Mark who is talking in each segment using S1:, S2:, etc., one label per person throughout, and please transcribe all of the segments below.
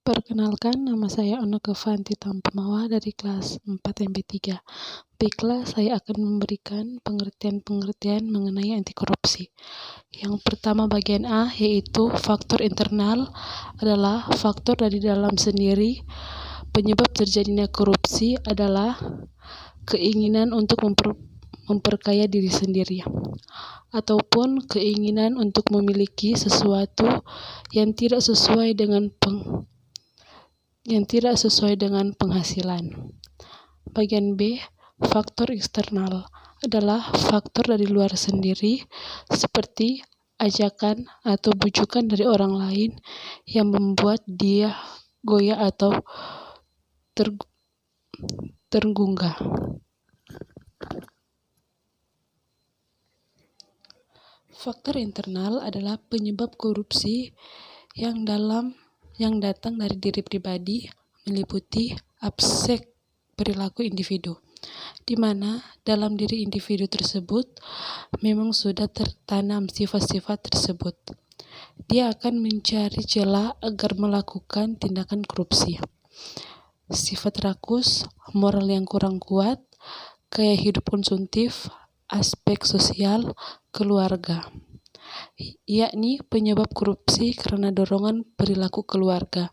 S1: Perkenalkan, nama saya Ono Kevanti Tampemawa dari kelas 4 MB3. Baiklah, saya akan memberikan pengertian-pengertian mengenai anti korupsi. Yang pertama bagian A, yaitu faktor internal adalah faktor dari dalam sendiri. Penyebab terjadinya korupsi adalah keinginan untuk memperkaya diri sendiri, ataupun keinginan untuk memiliki sesuatu yang tidak sesuai dengan penghasilan. Bagian B, faktor eksternal adalah faktor dari luar sendiri, seperti ajakan atau bujukan dari orang lain yang membuat dia goyah atau tergugah. Faktor internal adalah penyebab korupsi yang datang dari diri pribadi, meliputi aspek perilaku individu, di mana dalam diri individu tersebut memang sudah tertanam sifat-sifat tersebut. Dia akan mencari celah agar melakukan tindakan korupsi. Sifat rakus, moral yang kurang kuat, gaya hidup konsumtif, aspek sosial, keluarga, yakni penyebab korupsi karena dorongan perilaku keluarga.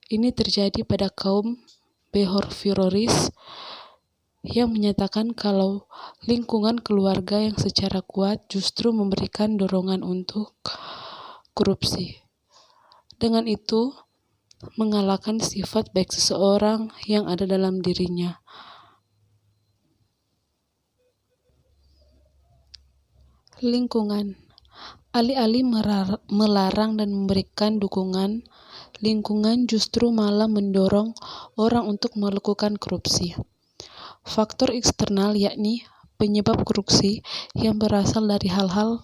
S1: Ini terjadi pada kaum behavioris yang menyatakan kalau lingkungan keluarga yang secara kuat justru memberikan dorongan untuk korupsi. Dengan itu, mengalahkan sifat baik seseorang yang ada dalam dirinya. Lingkungan. Alih-alih melarang dan memberikan dukungan, lingkungan justru malah mendorong orang untuk melakukan korupsi. Faktor eksternal yakni penyebab korupsi yang berasal dari hal-hal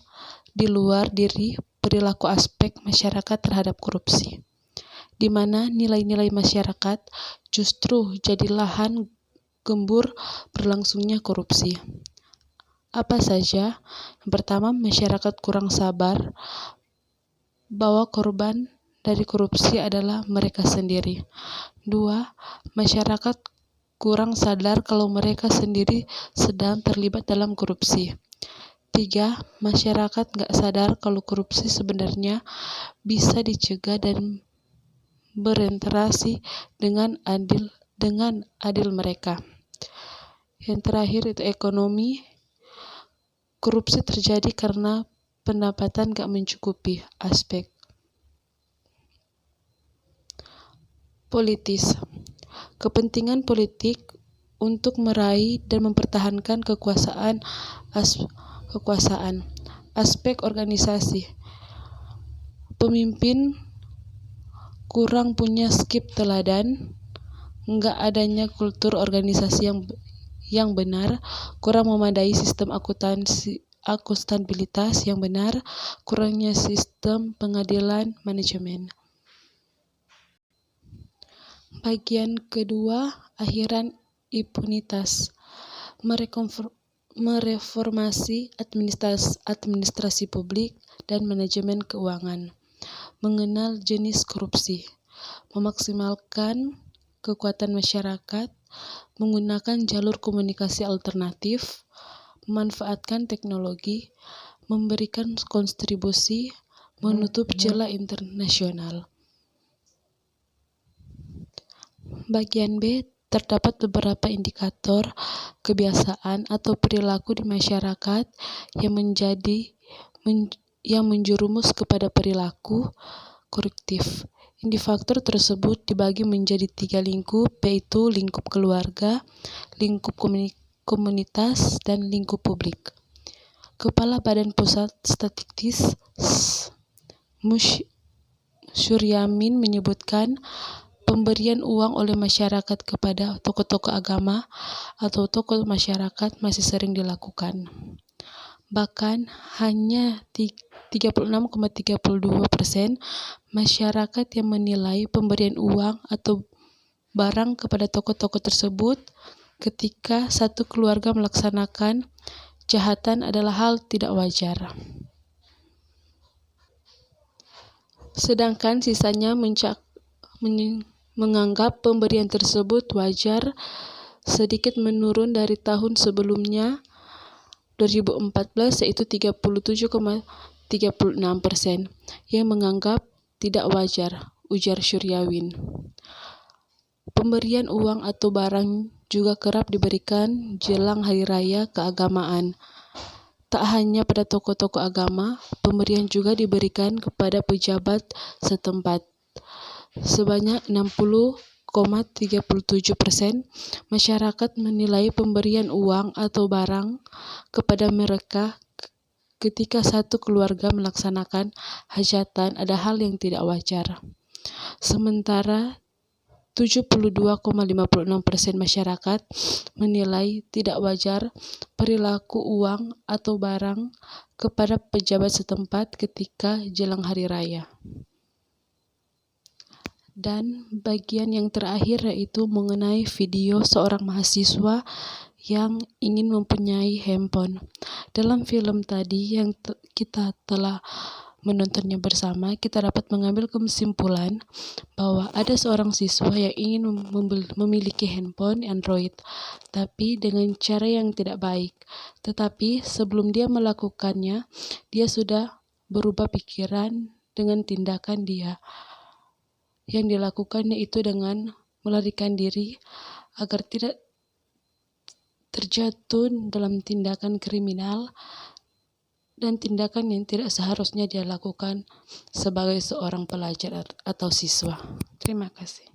S1: di luar diri, perilaku aspek masyarakat terhadap korupsi, di mana nilai-nilai masyarakat justru jadi lahan gembur berlangsungnya korupsi. Apa saja? Yang pertama, masyarakat kurang sabar bahwa korban dari korupsi adalah mereka sendiri. 2. Masyarakat kurang sadar kalau mereka sendiri sedang terlibat dalam korupsi. 3. Masyarakat nggak sadar kalau korupsi sebenarnya bisa dicegah dan berinteraksi dengan adil mereka. Yang terakhir itu ekonomi. Korupsi terjadi karena pendapatan gak mencukupi. Aspek politis. Kepentingan politik untuk meraih dan mempertahankan kekuasaan. Aspek organisasi. Pemimpin kurang punya skip teladan, nggak adanya kultur organisasi yang benar, kurang memadai sistem akuntabilitas yang benar, kurangnya sistem pengadilan manajemen. Bagian kedua, akhiran impunitas. Mereformasi administrasi publik dan manajemen keuangan. Mengenal jenis korupsi. Memaksimalkan kekuatan masyarakat, menggunakan jalur komunikasi alternatif, memanfaatkan teknologi, memberikan kontribusi, menutup celah internasional. Bagian B, terdapat beberapa indikator kebiasaan atau perilaku di masyarakat yang menjerumus kepada perilaku koruptif. Indikator tersebut dibagi menjadi 3 lingkup, yaitu lingkup keluarga, lingkup komunitas, dan lingkup publik. Kepala Badan Pusat Statistik Suryamin menyebutkan pemberian uang oleh masyarakat kepada tokoh-tokoh agama atau tokoh masyarakat masih sering dilakukan. Bahkan hanya 36,32% masyarakat yang menilai pemberian uang atau barang kepada tokoh-tokoh tersebut ketika satu keluarga melaksanakan kejahatan adalah hal tidak wajar. Sedangkan sisanya menganggap pemberian tersebut wajar, sedikit menurun dari tahun sebelumnya 2014 yaitu 37,36% yang menganggap tidak wajar, ujar Suryawin. Pemberian uang atau barang juga kerap diberikan jelang hari raya keagamaan. Tak hanya pada tokoh-tokoh agama, pemberian juga diberikan kepada pejabat setempat. Sebanyak 60,37% masyarakat menilai pemberian uang atau barang kepada mereka ketika satu keluarga melaksanakan hajatan ada hal yang tidak wajar. Sementara 72,56% masyarakat menilai tidak wajar perilaku uang atau barang kepada pejabat setempat ketika jelang hari raya. Dan bagian yang terakhir yaitu mengenai video seorang mahasiswa yang ingin mempunyai handphone. Dalam film tadi yang kita telah menontonnya bersama, kita dapat mengambil kesimpulan bahwa ada seorang siswa yang ingin memiliki handphone Android, tapi dengan cara yang tidak baik. Tetapi sebelum dia melakukannya, dia sudah berubah pikiran dengan tindakan dia. Yang dilakukannya itu dengan melarikan diri agar tidak terjatuh dalam tindakan kriminal dan tindakan yang tidak seharusnya dia lakukan sebagai seorang pelajar atau siswa. Terima kasih.